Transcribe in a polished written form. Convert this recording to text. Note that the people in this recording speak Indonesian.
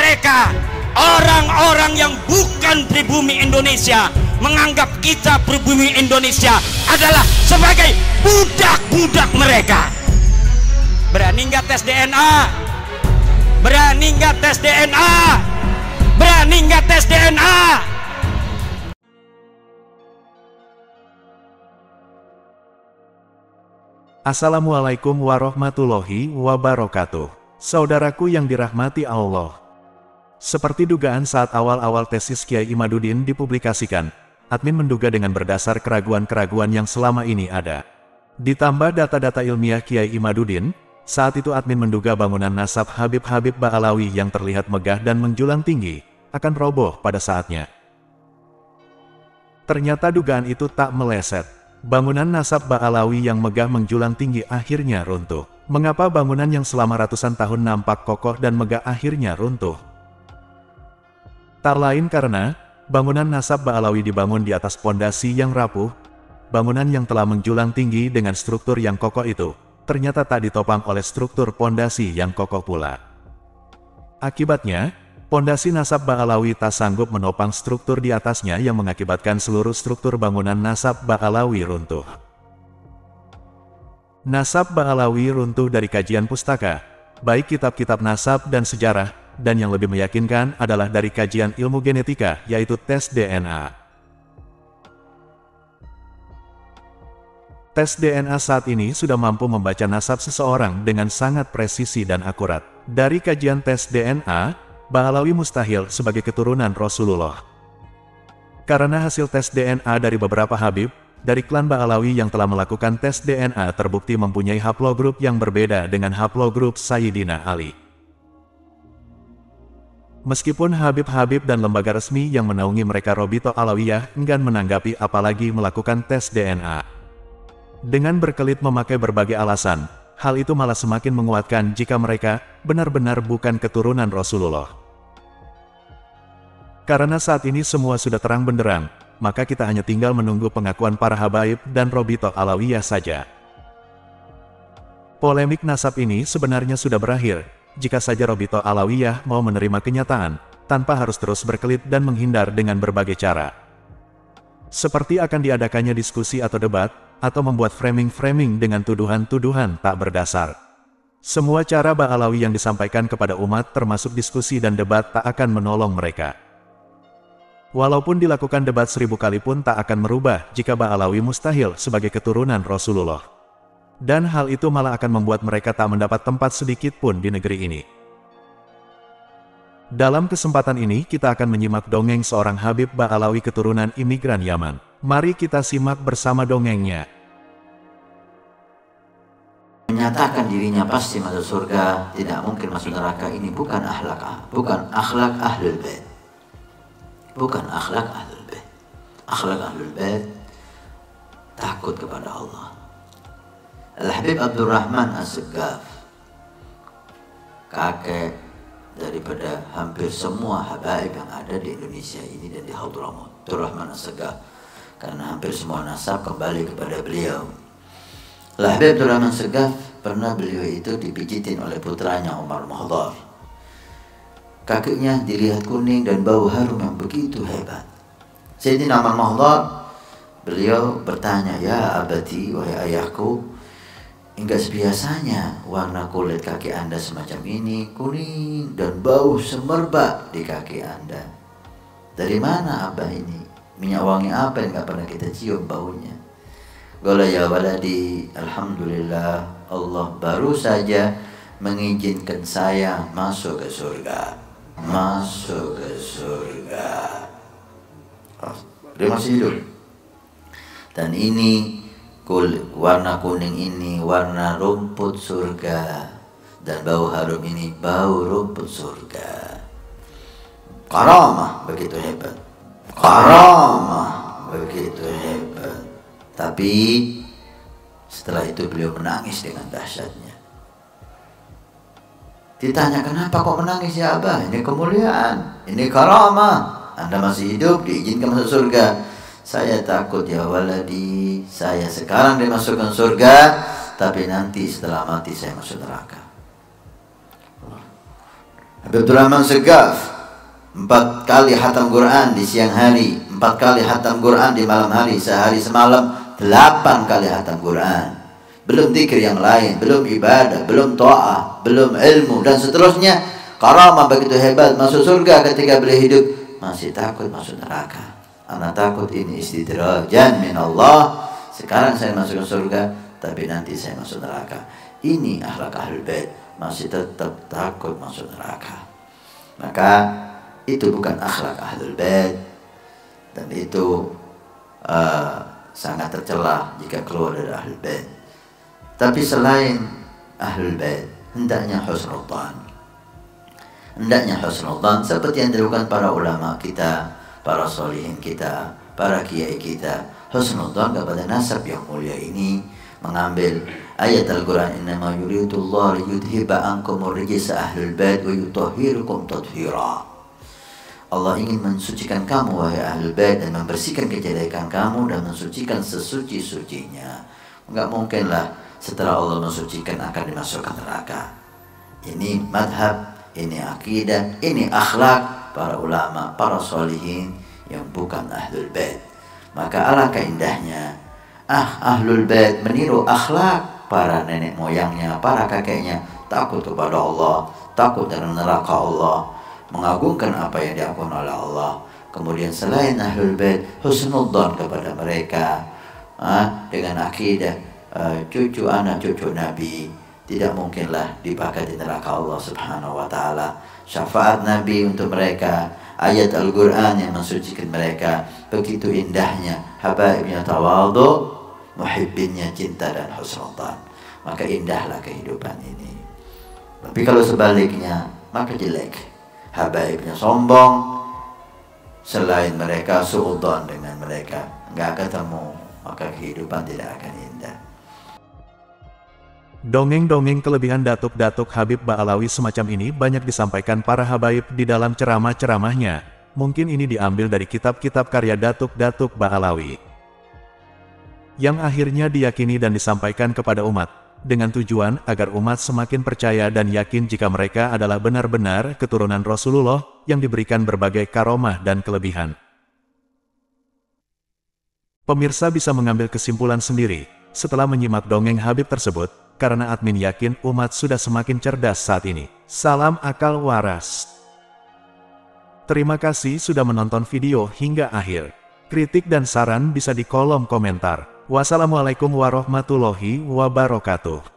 mereka, orang-orang yang bukan pribumi Indonesia, menganggap kita pribumi Indonesia adalah sebagai budak-budak mereka. Berani nggak tes DNA? Berani nggak tes DNA? Berani nggak tes DNA? Assalamualaikum warahmatullahi wabarakatuh. Saudaraku yang dirahmati Allah. Seperti dugaan saat awal-awal tesis Kiai Imaduddin dipublikasikan, admin menduga dengan berdasar keraguan-keraguan yang selama ini ada. Ditambah data-data ilmiah Kiai Imaduddin, saat itu admin menduga bangunan nasab Habib-Habib Ba'alawi yang terlihat megah dan menjulang tinggi, akan roboh pada saatnya. Ternyata dugaan itu tak meleset. Bangunan nasab Ba'alawi yang megah menjulang tinggi akhirnya runtuh. Mengapa bangunan yang selama ratusan tahun nampak kokoh dan megah akhirnya runtuh? Tak lain karena, bangunan nasab Ba'alawi dibangun di atas pondasi yang rapuh. Bangunan yang telah menjulang tinggi dengan struktur yang kokoh itu, ternyata tak ditopang oleh struktur pondasi yang kokoh pula. Akibatnya, pondasi nasab Ba'alawi tak sanggup menopang struktur di atasnya yang mengakibatkan seluruh struktur bangunan nasab Ba'alawi runtuh. Nasab Ba'alawi runtuh dari kajian pustaka, baik kitab-kitab nasab dan sejarah, dan yang lebih meyakinkan adalah dari kajian ilmu genetika, yaitu tes DNA. Tes DNA saat ini sudah mampu membaca nasab seseorang dengan sangat presisi dan akurat. Dari kajian tes DNA, Ba'alawi mustahil sebagai keturunan Rasulullah. Karena hasil tes DNA dari beberapa Habib, dari klan Ba'alawi yang telah melakukan tes DNA terbukti mempunyai haplogrup yang berbeda dengan haplogrup Sayyidina Ali. Meskipun Habib-Habib dan lembaga resmi yang menaungi mereka Robito Alawiyah enggan menanggapi apalagi melakukan tes DNA. Dengan berkelit memakai berbagai alasan, hal itu malah semakin menguatkan jika mereka benar-benar bukan keturunan Rasulullah. Karena saat ini semua sudah terang benderang, maka kita hanya tinggal menunggu pengakuan para habaib dan Robito Alawiyah saja. Polemik nasab ini sebenarnya sudah berakhir, jika saja Robito Alawiyah mau menerima kenyataan, tanpa harus terus berkelit dan menghindar dengan berbagai cara. Seperti akan diadakannya diskusi atau debat, atau membuat framing-framing dengan tuduhan-tuduhan tak berdasar. Semua cara Ba'alawi yang disampaikan kepada umat termasuk diskusi dan debat tak akan menolong mereka. Walaupun dilakukan debat 1000 kali pun tak akan merubah jika Ba'alawi mustahil sebagai keturunan Rasulullah. Dan hal itu malah akan membuat mereka tak mendapat tempat sedikit pun di negeri ini. Dalam kesempatan ini kita akan menyimak dongeng seorang Habib Ba'alawi keturunan imigran Yaman. Mari kita simak bersama dongengnya. Menyatakan dirinya pasti masuk surga, tidak mungkin masuk neraka, ini bukan akhlak ahlul bait. Bukan akhlak ahlul bait. Akhlak ahlul bait takut kepada Allah. Al-Habib Abdurrahman As-Segaf, kakek daripada hampir semua habaib yang ada di Indonesia ini dan di Hadramaut, Abdurrahman As-Segaf, karena hampir semua nasab kembali kepada beliau. Al-Habib Abdurrahman As-Segaf pernah beliau itu dipijitin oleh putranya Umar Mahdhar. Kakinya dilihat kuning dan bau harum yang begitu hebat. Sayyidina Umar Mahdhar, beliau bertanya, "Ya abati, wahai ayahku, enggak sebiasanya warna kulit kaki Anda semacam ini, kuning dan bau semerbak di kaki Anda. Dari mana abah ini? Minyak wangi apa yang gak pernah kita cium baunya?" Qala ya waladi, alhamdulillah, Allah baru saja mengizinkan saya masuk ke surga. Masuk ke surga. Dia masih hidup. Dan ini warna kuning ini warna rumput surga, dan bau harum ini bau rumput surga. Karamah begitu hebat. Karamah begitu hebat. Tapi setelah itu beliau menangis dengan dahsyatnya. Ditanya, "Kenapa kok menangis ya Abah? Ini kemuliaan, ini karamah. Anda masih hidup, diizinkan masuk surga." "Saya takut ya waladi, saya sekarang dimasukkan surga, tapi nanti setelah mati saya masuk neraka." Habib Abdurrahman Segaf 4 kali khatam Quran di siang hari, 4 kali khatam Quran di malam hari, sehari semalam 8 kali khatam Quran. Belum zikir yang lain, belum ibadah, belum ta'ah, belum ilmu dan seterusnya. Karamah begitu hebat, masuk surga ketika beliau hidup, masih takut masuk neraka. Anak takut ini istidrajan min Allah. Sekarang saya masuk ke surga, tapi nanti saya masuk neraka. Ini akhlak Ahlul Bait, masih tetap takut masuk neraka. Maka itu bukan akhlak Ahlul Bait, dan itu sangat tercela jika keluar dari Ahlul Bait. Tapi selain Ahlul Bait, hendaknya husnul dzan. Hendaknya husnul dzan seperti yang dilakukan para ulama kita, para solihin kita, para kiai kita. Husnul dzan kepada nasab yang mulia ini, mengambil ayat Al-Quran, innama yuridullahu liyudhiba ankumur rijsa ahlul bait wa yutahhirukum tathira. Allah ingin mensucikan kamu wahai ahlul bait dan membersihkan kejelekan kamu dan mensucikan sesuci-sucinya. Enggak mungkinlah setelah Allah mensucikan akan dimasukkan neraka. Ini madhab, ini akidah, ini akhlak para ulama, para solihin yang bukan ahlul bait. Maka alangkah indahnya Ahlul Bait meniru akhlak para nenek moyangnya, para kakeknya, takut kepada Allah, takut dari neraka Allah, mengagungkan apa yang diakui oleh Allah. Kemudian selain Ahlul Bait, husnul dzan kepada mereka, dengan akidah cucu anak cucu Nabi tidak mungkinlah dibakar di neraka Allah Subhanahu wa taala. Syafaat Nabi untuk mereka, ayat Al-Quran yang mensucikan mereka, begitu indahnya. Habaibnya tawadhu, muhibbinnya cinta dan husnul dzan. Maka indahlah kehidupan ini. Tapi kalau sebaliknya, maka jelek. Habaibnya sombong, selain mereka suudzon dengan mereka, nggak ketemu, maka kehidupan tidak akan indah. Dongeng-dongeng kelebihan datuk-datuk Habib Ba'alawi semacam ini banyak disampaikan para habaib di dalam ceramah-ceramahnya. Mungkin ini diambil dari kitab-kitab karya datuk-datuk Ba'alawi, yang akhirnya diyakini dan disampaikan kepada umat, dengan tujuan agar umat semakin percaya dan yakin jika mereka adalah benar-benar keturunan Rasulullah yang diberikan berbagai karomah dan kelebihan. Pemirsa bisa mengambil kesimpulan sendiri setelah menyimak dongeng Habib tersebut, karena admin yakin umat sudah semakin cerdas saat ini. Salam akal waras. Terima kasih sudah menonton video hingga akhir. Kritik dan saran bisa di kolom komentar. Wassalamualaikum warahmatullahi wabarakatuh.